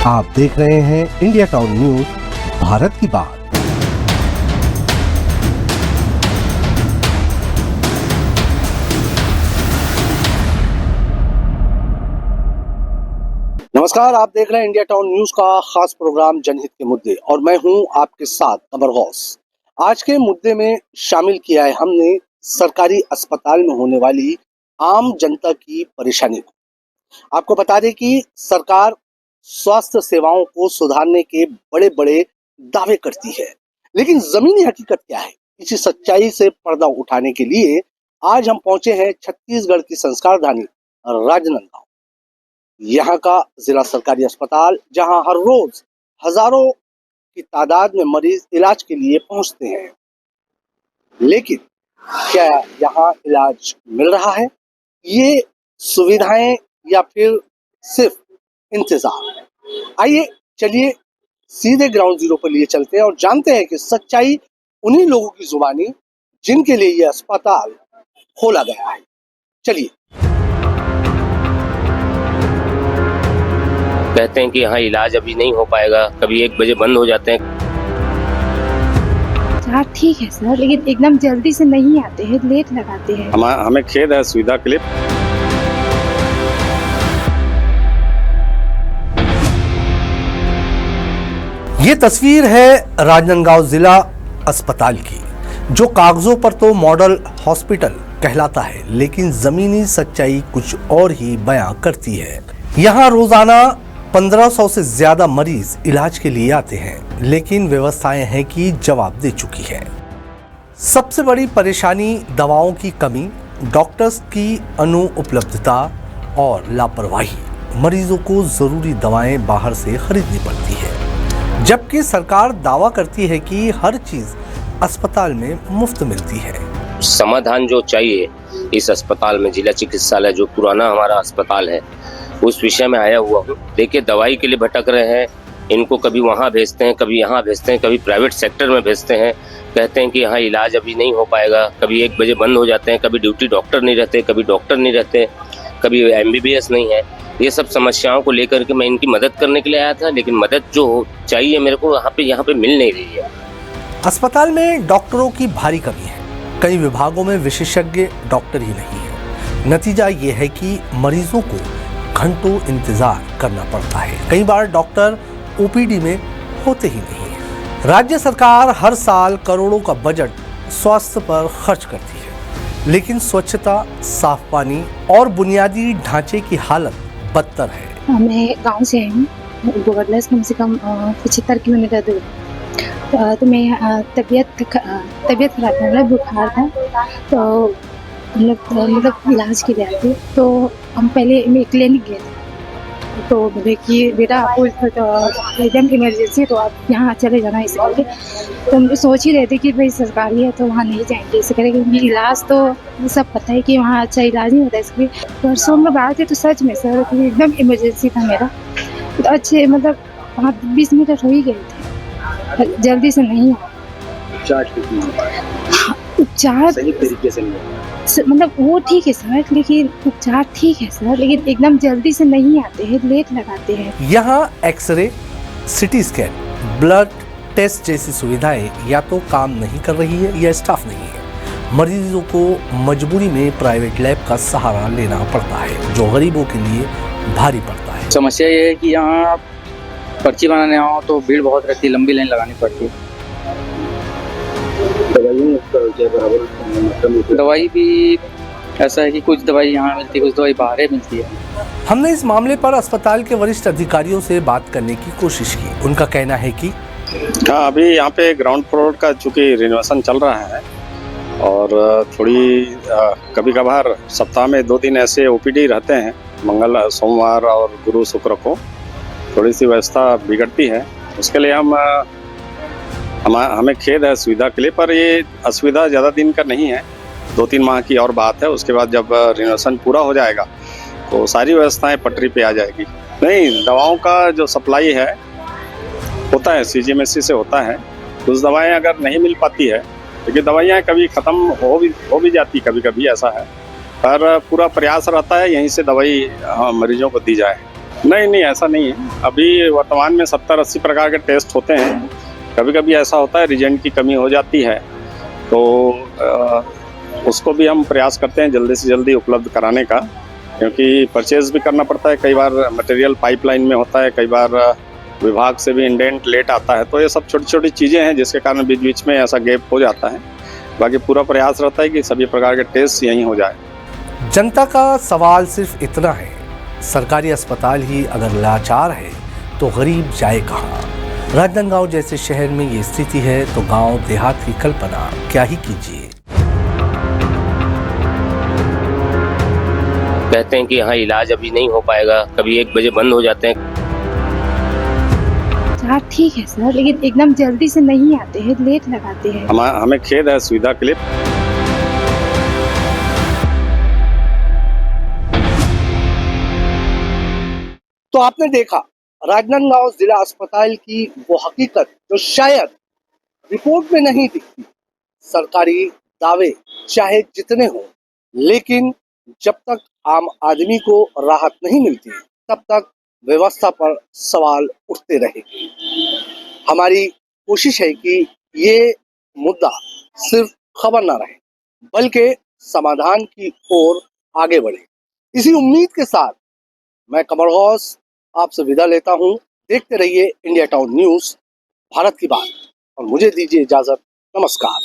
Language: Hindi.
आप देख रहे हैं इंडिया टाउन न्यूज, भारत की बात। नमस्कार, आप देख रहे हैं इंडिया टाउन न्यूज का खास प्रोग्राम जनहित के मुद्दे और मैं हूं आपके साथ कमर गौस। आज के मुद्दे में शामिल किया है हमने सरकारी अस्पताल में होने वाली आम जनता की परेशानी को। आपको बता दें कि सरकार स्वास्थ्य सेवाओं को सुधारने के बड़े बड़े दावे करती है, लेकिन जमीनी हकीकत क्या है, इसी सच्चाई से पर्दा उठाने के लिए आज हम पहुंचे हैं छत्तीसगढ़ की संस्कारधानी राजनांदगांव। यहाँ का जिला सरकारी अस्पताल, जहां हर रोज हजारों की तादाद में मरीज इलाज के लिए पहुंचते हैं, लेकिन क्या यहाँ इलाज मिल रहा है? ये सुविधाएं या फिर सिर्फ इंतजार? आइए चलिए सीधे ग्राउंड जीरो पर लिए चलते हैं और जानते हैं कि सच्चाई उन्हीं लोगों की जुबानी जिनके लिए यह अस्पताल खोला गया है। चलिए। कहते हैं कि यहाँ इलाज अभी नहीं हो पाएगा, कभी 1 बजे बंद हो जाते हैं। हाँ ठीक है सर, लेकिन एकदम जल्दी से नहीं आते हैं, लेट लगाते हैं। हमें खेद है सुविधा के लिए। ये तस्वीर है राजनांदगांव जिला अस्पताल की, जो कागजों पर तो मॉडल हॉस्पिटल कहलाता है, लेकिन जमीनी सच्चाई कुछ और ही बयां करती है। यहाँ रोजाना 1500 से ज्यादा मरीज इलाज के लिए आते हैं, लेकिन व्यवस्थाएं हैं कि जवाब दे चुकी है। सबसे बड़ी परेशानी दवाओं की कमी, डॉक्टर्स की अनुपलब्धता और लापरवाही। मरीजों को जरूरी दवाएं बाहर से खरीदनी पड़ती है, जबकि सरकार दावा करती है कि हर चीज अस्पताल में मुफ्त मिलती है। समाधान जो चाहिए इस अस्पताल में, जिला चिकित्सालय जो पुराना हमारा अस्पताल है, उस विषय में आया हुआ हूँ। देखिए, दवाई के लिए भटक रहे हैं, इनको कभी वहाँ भेजते हैं, कभी यहाँ भेजते हैं, कभी प्राइवेट सेक्टर में भेजते हैं। कहते हैं कि यहाँ इलाज अभी नहीं हो पाएगा, कभी 1 बजे बंद हो जाते हैं, कभी ड्यूटी डॉक्टर नहीं रहते, कभी डॉक्टर नहीं रहते, कभी MBBS नहीं है। ये सब समस्याओं को लेकर के मैं इनकी मदद करने के लिए आया था, लेकिन मदद जो चाहिए मेरे को यहाँ पे मिल नहीं रही है। अस्पताल में डॉक्टरों की भारी कमी है, कई विभागों में विशेषज्ञ डॉक्टर ही नहीं है। नतीजा ये है कि मरीजों को घंटों इंतजार करना पड़ता है। कई बार डॉक्टर OPD में होते ही नहीं है। राज्य सरकार हर साल करोड़ों का बजट स्वास्थ्य पर खर्च करती है, लेकिन स्वच्छता, साफ पानी और बुनियादी ढांचे की हालत बदतर है। मैं गांव से आई हूँ, गोवर्धन कम से कम 75 किलोमीटर दूर। तो मैं तबीयत खराब था, मतलब बुखार था, तो हम लोग मतलब इलाज के लिए आए थे। तो हम पहले मैं क्लिनिक गए थे, तो बोले कि बेटा आपको तो एकदम इमरजेंसी, तो आप यहाँ चले जाना इस करके। तो हम सोच ही रहे थे कि भाई सरकारी है तो वहाँ नहीं जाएंगे, इसे करेंगे, क्योंकि इलाज तो सब पता है कि वहाँ अच्छा इलाज नहीं होता। इसलिए परसों में बात है, तो सच में सर एकदम इमरजेंसी था मेरा, तो अच्छे मतलब 20 मिनट हो ही गए थे, जल्दी से नहीं आया। उपचार सही तरीके से नहीं, मतलब वो ठीक है सर, लेकिन उपचार ठीक है सर, लेकिन एकदम जल्दी से नहीं आते हैं, लेट लगाते हैं। यहाँ x-ray, CT scan, blood test जैसी सुविधाएं या तो काम नहीं कर रही है या स्टाफ नहीं है। मरीजों को मजबूरी में प्राइवेट लैब का सहारा लेना पड़ता है, जो गरीबों के लिए भारी पड़ता है। समस्या ये है कि यहाँ पर्ची बनाने आओ तो भीड़ बहुत रहती है, लंबी लाइन लगानी पड़ती है। दवाई भी ऐसा है कि कुछ दवाई यहाँ मिलती है, कुछ दवाई बाहर मिलती है। हमने इस मामले पर अस्पताल के वरिष्ठ अधिकारियों से बात करने की कोशिश की। उनका कहना है कि हाँ, अभी यहाँ पे ग्राउंड फ्लोर का चूँकि रिनोवेशन चल रहा है और थोड़ी कभी कभार सप्ताह में 2 दिन ऐसे OPD रहते हैं, मंगल, सोमवार और गुरु शुक्र को थोड़ी सी व्यवस्था बिगड़ती है। उसके लिए हमें खेद है सुविधा के लिए, पर ये असुविधा ज़्यादा दिन का नहीं है, 2-3 माह की और बात है। उसके बाद जब रिनोवेशन पूरा हो जाएगा तो सारी व्यवस्थाएं पटरी पे आ जाएगी। नहीं, दवाओं का जो सप्लाई है होता है CGMSC से होता है। कुछ दवाएं अगर नहीं मिल पाती है, क्योंकि दवाइयाँ कभी ख़त्म हो भी जाती, कभी कभी ऐसा है, पर पूरा प्रयास रहता है यहीं से दवाई मरीजों को दी जाए। नहीं नहीं, ऐसा नहीं है। अभी वर्तमान में 70-80 प्रकार के टेस्ट होते हैं। कभी कभी ऐसा होता है रिजेंट की कमी हो जाती है, तो उसको भी हम प्रयास करते हैं जल्दी से जल्दी उपलब्ध कराने का, क्योंकि परचेज भी करना पड़ता है। कई बार मटेरियल पाइपलाइन में होता है, कई बार विभाग से भी इंडेंट लेट आता है, तो ये सब छोटी छोटी चीज़ें हैं जिसके कारण बीच बीच में ऐसा गैप हो जाता है। बाकी पूरा प्रयास रहता है कि सभी प्रकार के टेस्ट यहीं हो जाए। जनता का सवाल सिर्फ इतना है, सरकारी अस्पताल ही अगर लाचार है तो गरीब जाए कहाँ। राजनांदगांव जैसे शहर में ये स्थिति है तो गांव देहात की कल्पना क्या ही कीजिए। कहते हैं कि यहाँ इलाज अभी नहीं हो पाएगा, कभी 1 बजे बंद हो जाते हैं। हाँ ठीक है सर, लेकिन एकदम जल्दी से नहीं आते हैं, लेट लगाते हैं। हमें खेद है सुविधा के लिए। तो आपने देखा राजनांदगांव जिला अस्पताल की वो हकीकत जो शायद रिपोर्ट में नहीं दिखती। सरकारी दावे चाहे जितने हों, लेकिन जब तक आम आदमी को राहत नहीं मिलती तब तक व्यवस्था पर सवाल उठते रहेंगे। हमारी कोशिश है कि ये मुद्दा सिर्फ खबर ना रहे बल्कि समाधान की ओर आगे बढ़े। इसी उम्मीद के साथ मैं कमर गौस आपसे विदा लेता हूं। देखते रहिए इंडिया टाउन न्यूज, भारत की बात, और मुझे दीजिए इजाजत। नमस्कार।